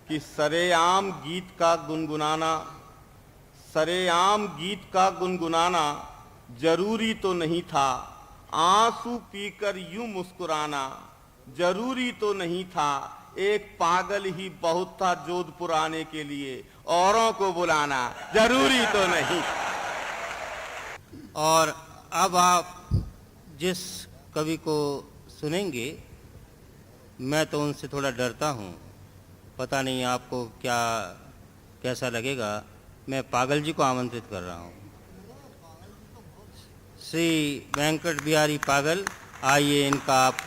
कि सरेआम गीत का गुनगुनाना जरूरी तो नहीं था, आंसू पीकर यूं मुस्कुराना जरूरी तो नहीं था, एक पागल ही बहुत था जोधपुर आने के लिए, औरों को बुलाना जरूरी तो नहीं। और अब आप जिस कवि को सुनेंगे, मैं तो उनसे थोड़ा डरता हूँ, पता नहीं आपको कैसा लगेगा। मैं पागल जी को आमंत्रित कर रहा हूँ। श्री वेंकट बिहारी पागल, आइए इनका आप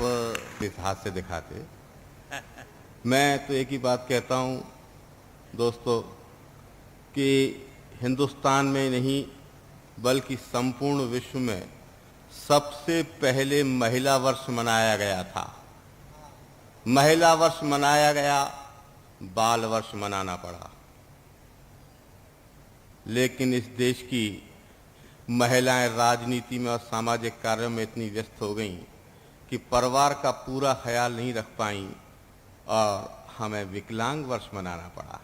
इस हाथ से दिखाते। मैं तो एक ही बात कहता हूँ दोस्तों कि हिंदुस्तान में नहीं बल्कि संपूर्ण विश्व में सबसे पहले महिला वर्ष मनाया गया था। महिला वर्ष मनाया गया, बाल वर्ष मनाना पड़ा। लेकिन इस देश की महिलाएं राजनीति में और सामाजिक कार्यों में इतनी व्यस्त हो गईं कि परिवार का पूरा ख्याल नहीं रख पाईं और हमें विकलांग वर्ष मनाना पड़ा।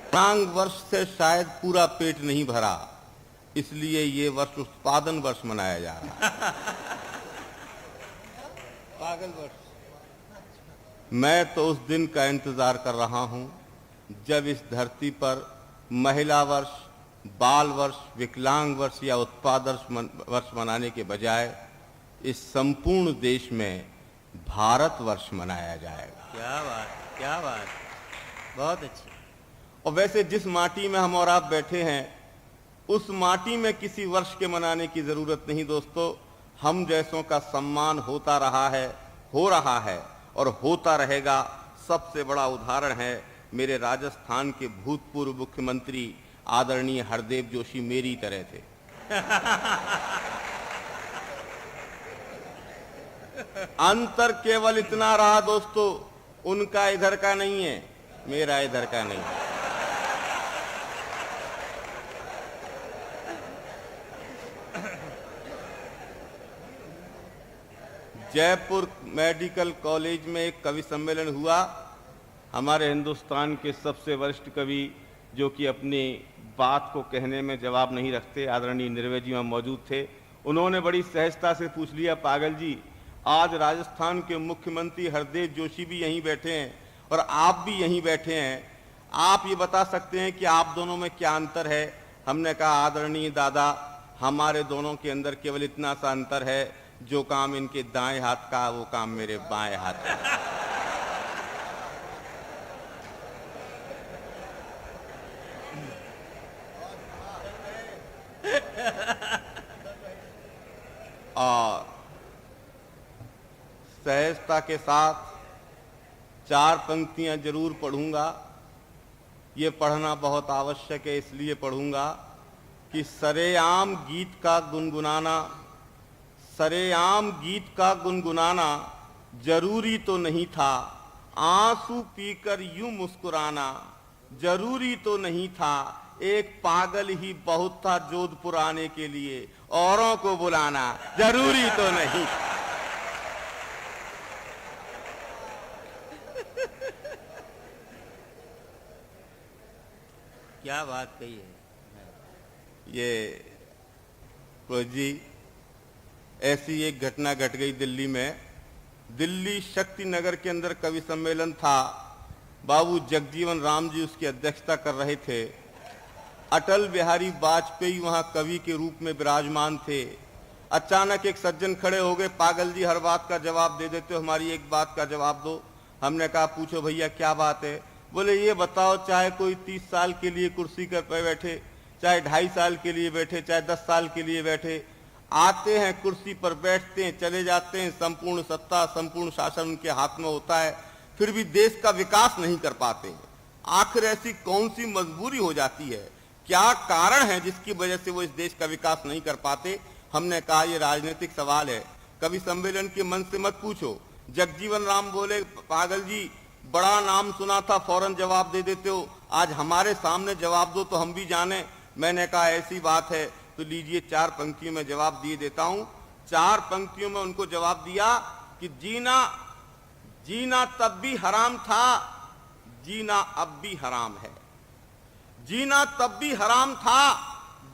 विकलांग वर्ष से शायद पूरा पेट नहीं भरा, इसलिए ये वर्ष उत्पादन वर्ष मनाया जा रहा है। पागल वर्ष। मैं तो उस दिन का इंतजार कर रहा हूं जब इस धरती पर महिला वर्ष, बाल वर्ष, विकलांग वर्ष या उत्पादन वर्ष मनाने के बजाय इस संपूर्ण देश में भारत वर्ष मनाया जाएगा। क्या बात, क्या बात, बहुत अच्छी। और वैसे जिस माटी में हम और आप बैठे हैं, उस माटी में किसी वर्ष के मनाने की जरूरत नहीं दोस्तों। हम जैसों का सम्मान होता रहा है, हो रहा है और होता रहेगा। सबसे बड़ा उदाहरण है मेरे राजस्थान के भूतपूर्व मुख्यमंत्री आदरणीय हरदेव जोशी मेरी तरह थे। अंतर केवल इतना रहा दोस्तों, उनका इधर का नहीं है, मेरा इधर का नहीं है। जयपुर मेडिकल कॉलेज में एक कवि सम्मेलन हुआ। हमारे हिंदुस्तान के सबसे वरिष्ठ कवि जो कि अपनी बात को कहने में जवाब नहीं रखते, आदरणीय निर्भय जी वहाँ मौजूद थे। उन्होंने बड़ी सहजता से पूछ लिया, पागल जी आज राजस्थान के मुख्यमंत्री हरदेव जोशी भी यहीं बैठे हैं और आप भी यहीं बैठे हैं, आप ये बता सकते हैं कि आप दोनों में क्या अंतर है? हमने कहा आदरणीय दादा, हमारे दोनों के अंदर केवल इतना सा अंतर है, जो काम इनके दाएं हाथ का वो काम मेरे बाएं हाथ का। और सहजता के साथ 4 पंक्तियां जरूर पढ़ूंगा। ये पढ़ना बहुत आवश्यक है, इसलिए पढ़ूंगा कि सरेआम गीत का गुनगुनाना जरूरी तो नहीं था, आंसू पीकर यूं मुस्कुराना जरूरी तो नहीं था, एक पागल ही बहुत था जोधपुर आने के लिए, औरों को बुलाना जरूरी तो नहीं। क्या बात कही है। ये जी ऐसी एक घटना घट गई दिल्ली में। दिल्ली शक्ति नगर के अंदर कवि सम्मेलन था। बाबू जगजीवन राम जी उसकी अध्यक्षता कर रहे थे। अटल बिहारी वाजपेयी वहां कवि के रूप में विराजमान थे। अचानक एक सज्जन खड़े हो गए, पागल जी हर बात का जवाब दे देते हो, हमारी एक बात का जवाब दो। हमने कहा पूछो भैया क्या बात है? बोले ये बताओ, चाहे कोई 30 साल के लिए कुर्सी पर बैठे, चाहे 2.5 साल के लिए बैठे, चाहे 10 साल के लिए बैठे, आते हैं कुर्सी पर बैठते हैं, चले जाते हैं, संपूर्ण सत्ता संपूर्ण शासन उनके हाथ में होता है, फिर भी देश का विकास नहीं कर पाते। आखिर ऐसी कौन सी मजबूरी हो जाती है? क्या कारण है जिसकी वजह से वो इस देश का विकास नहीं कर पाते? हमने कहा ये राजनीतिक सवाल है, कवि सम्मेलन के मन से मत पूछो। जगजीवन राम बोले, पागल जी बड़ा नाम सुना था, फौरन जवाब दे देते हो, आज हमारे सामने जवाब दो तो हम भी जाने। मैंने कहा ऐसी बात है तो लीजिए 4 पंक्तियों में जवाब दिए देता हूं। 4 पंक्तियों में उनको जवाब दिया कि जीना जीना तब भी हराम था, जीना अब भी हराम है। जीना तब भी हराम था,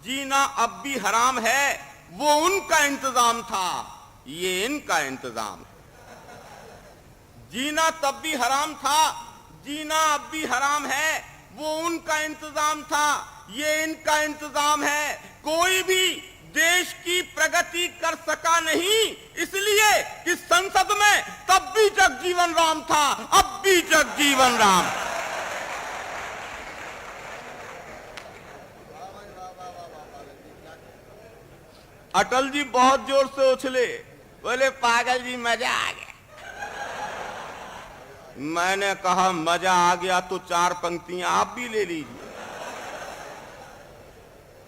जीना अब भी हराम है। वो उनका इंतजाम था, ये इनका इंतजाम है। जीना तब भी हराम था, जीना अब भी हराम है। वो उनका इंतजाम था, ये इनका इंतजाम है। कोई भी देश की प्रगति कर सका नहीं, इसलिए कि संसद में तब भी जगजीवन राम था, अब भी जगजीवन राम। अटल जी बहुत जोर से उछले, बोले पागल जी मजा आ गया। मैंने कहा मजा आ गया तो 4 पंक्तियां आप भी ले लीजिए।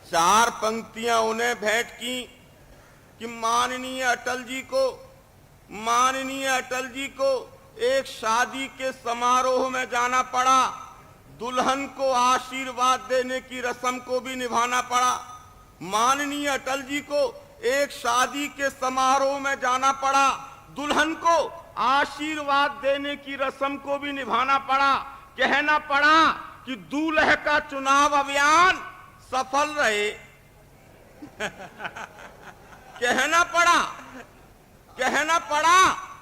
4 पंक्तियां उन्हें भेंट की कि माननीय अटल जी को एक शादी के समारोह में जाना पड़ा, दुल्हन को आशीर्वाद देने की रस्म को भी निभाना पड़ा। माननीय अटल जी को एक शादी के समारोह में जाना पड़ा, दुल्हन को आशीर्वाद देने की रस्म को भी निभाना पड़ा। कहना पड़ा कि दूल्हे का चुनाव अभियान सफल रहे। कहना पड़ा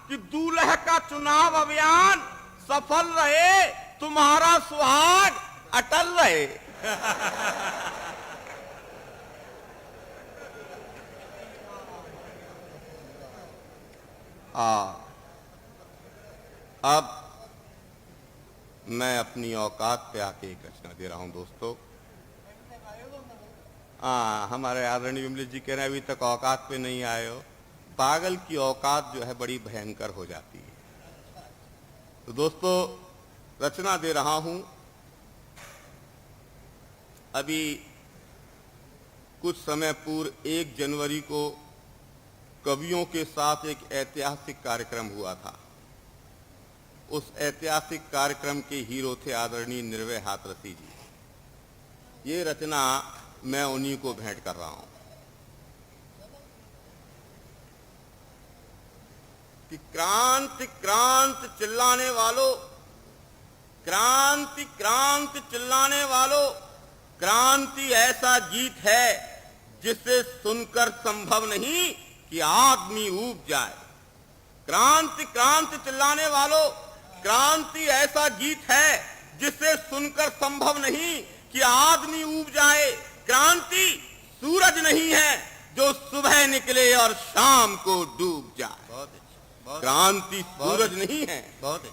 कि दूल्हे का चुनाव अभियान सफल रहे, तुम्हारा सुहाग अटल रहे। अब मैं अपनी औकात पे आके एक रचना दे रहा हूं दोस्तों। हमारे आदरणीय विमलेश जी कह रहे हैं अभी तक औकात पे नहीं आए हो। पागल की औकात जो है बड़ी भयंकर हो जाती है। तो दोस्तों रचना दे रहा हूं। अभी कुछ समय पूर्व 1 जनवरी को कवियों के साथ एक ऐतिहासिक कार्यक्रम हुआ था। उस ऐतिहासिक कार्यक्रम के हीरो थे आदरणीय निर्भय हाथरसी जी। ये रचना मैं उन्हीं को भेंट कर रहा हूं कि क्रांति क्रांति चिल्लाने वालों, क्रांति क्रांति चिल्लाने वालों, क्रांति ऐसा गीत है जिसे सुनकर संभव नहीं कि आदमी ऊब जाए। क्रांति क्रांति चिल्लाने वालों, क्रांति ऐसा गीत है जिसे सुनकर संभव नहीं कि आदमी ऊब जाए। क्रांति सूरज नहीं है जो सुबह निकले और शाम को डूब जाए। क्रांति सूरज नहीं है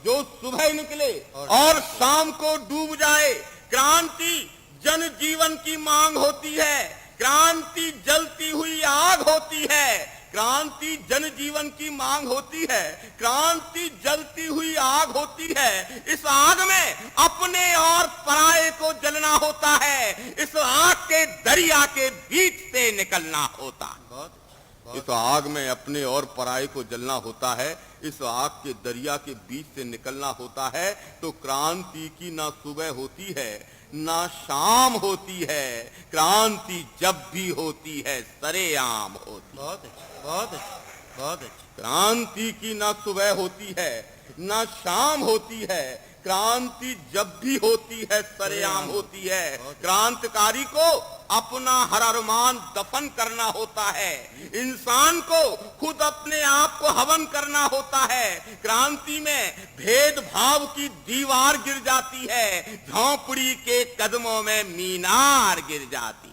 जो सुबह निकले और शाम को डूब जाए। क्रांति जन जीवन की मांग होती है, क्रांति जलती हुई आग होती है। क्रांति जन जीवन की मांग होती है, क्रांति जलती हुई आग होती है। इस आग में अपने और पराये को जलना होता है, इस आग के दरिया के बीच से निकलना होता है। इस आग में अपने और पराये को जलना होता है, इस आग के दरिया के बीच से निकलना होता है। तो क्रांति की ना सुबह होती है ना शाम होती है, क्रांति जब भी होती है सरेआम होती है। बहुत अच्छी। क्रांति की ना सुबह होती है ना शाम होती है, क्रांति जब भी होती है सरेआम होती है। क्रांतिकारी को अपना हर अरमान दफन करना होता है, इंसान को खुद अपने आप को हवन करना होता है। क्रांति में भेदभाव की दीवार गिर जाती है, झोंपड़ी के कदमों में मीनार गिर जाती।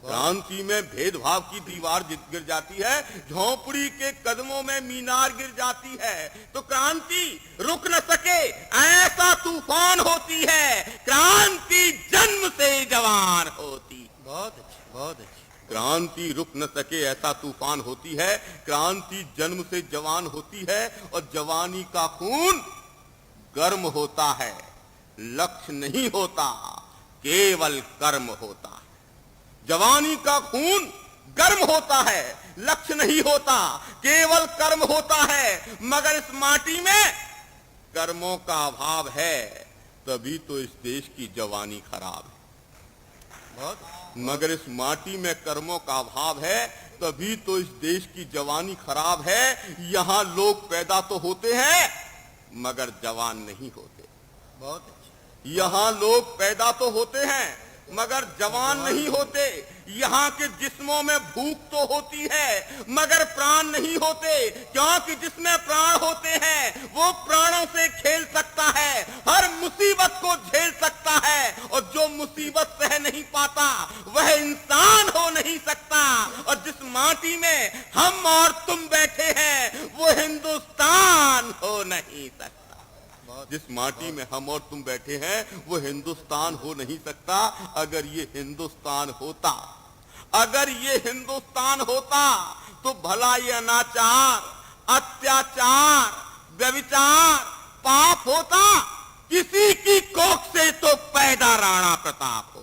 क्रांति में भेदभाव की दीवार गिर जाती है, झोंपड़ी के कदमों में मीनार गिर जाती है। तो क्रांति रुक न सके ऐसा तूफान होती है, क्रांति जन्म से जवान होती। बहुत अच्छी। क्रांति रुक न सके ऐसा तूफान होती है, क्रांति जन्म से जवान होती है। और जवानी का खून गर्म होता है, लक्ष्य नहीं होता, केवल कर्म होता है। जवानी का खून गर्म होता है, लक्ष्य नहीं होता, केवल कर्म होता है। मगर इस माटी में कर्मों का अभाव है, तभी तो इस देश की जवानी खराब है। मगर इस माटी में कर्मों का अभाव है, तभी तो इस देश की जवानी खराब है। यहाँ लोग पैदा तो होते हैं मगर जवान नहीं होते। बहुत अच्छा। यहाँ लोग पैदा तो होते हैं मगर जवान नहीं होते। यहाँ के जिस्मों में भूख तो होती है मगर प्राण नहीं होते, क्योंकि जिसमें प्राण होते हैं वो प्राणों से खेल सकता है, हर मुसीबत को झेल सकता है, और जो मुसीबत सह नहीं पाता वह इंसान हो नहीं सकता। और जिस माटी में हम और तुम बैठे हैं वो हिंदुस्तान हो नहीं सकता। जिस माटी में हम और तुम बैठे हैं वो हिंदुस्तान हो नहीं सकता। अगर ये हिंदुस्तान होता, अगर ये हिंदुस्तान होता तो भला ये अनाचार, अत्याचार, व्यभिचार पाप होता? किसी की कोख से तो पैदा राणा प्रताप होता।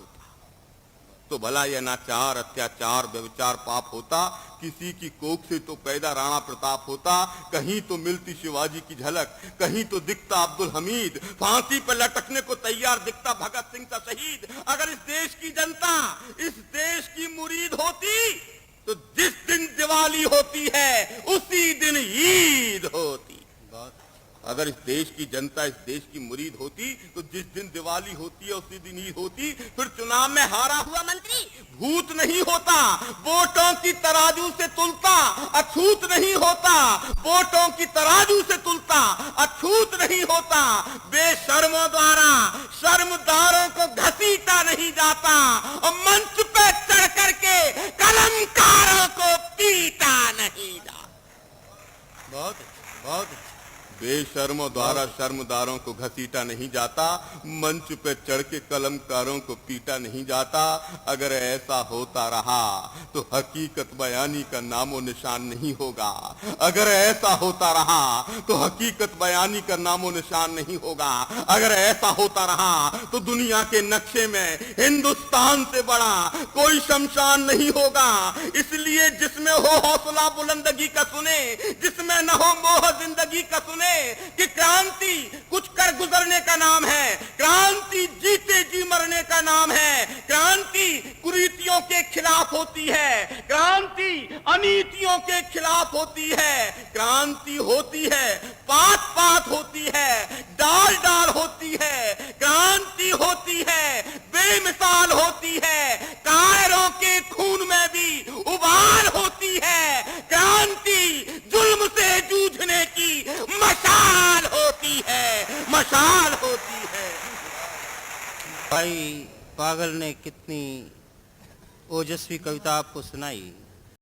तो भला ये अनाचार, अत्याचार, व्यभिचार पाप होता? किसी की कोख से तो पैदा राणा प्रताप होता। कहीं तो मिलती शिवाजी की झलक, कहीं तो दिखता अब्दुल हमीद, फांसी पर लटकने को तैयार दिखता भगत सिंह सा शहीद। अगर इस देश की जनता इस देश की मुरीद होती तो जिस दिन दिवाली होती है उसी दिन ईद होती। अगर इस देश की जनता इस देश की मुरीद होती तो जिस दिन दिवाली होती है उसी दिन ईद होती। फिर चुनाव में हारा हुआ मंत्री भूत नहीं होता, वोटों की तराजू से तुलता अछूत नहीं होता, वोटों की तराजू से तुलता अछूत नहीं होता। बेशर्मों द्वारा शर्मदारों को घसीटा नहीं जाता और मंच पे चढ़ करके कलमकारों को पीटा नहीं जाता। बहुत अच्छा, बहुत अच्छा। बेशर्मों द्वारा शर्मदारों को घसीटा नहीं जाता, मंच पे चढ़ के कलमकारों को पीटा नहीं जाता। अगर ऐसा होता रहा तो हकीकत बयानी का नामो निशान नहीं होगा। अगर ऐसा होता रहा तो हकीकत बयानी का नामो निशान नहीं होगा। अगर ऐसा होता रहा तो दुनिया के नक्शे में हिंदुस्तान से बड़ा कोई शमशान नहीं होगा। इसलिए जिसमें हो हौसला बुलंदगी का सुने, जिसमें न हो मोह जिंदगी का सुने कि क्रांति कुछ कर गुजरने का नाम है, क्रांति जीते जी मरने का नाम है। क्रांति कुरीतियों के खिलाफ होती है, क्रांति अनीतियों के खिलाफ होती है। क्रांति होती है पात पात होती है, डाल डाल होती है। क्रांति होती है बेमिसाल होती है, कायरों के खून में भी उबाल होती है। क्रांति जुल्म से जूझने की मशाल होती है, मशाल होती है। भाई पागल ने कितनी ओजस्वी कविता आपको सुनाई।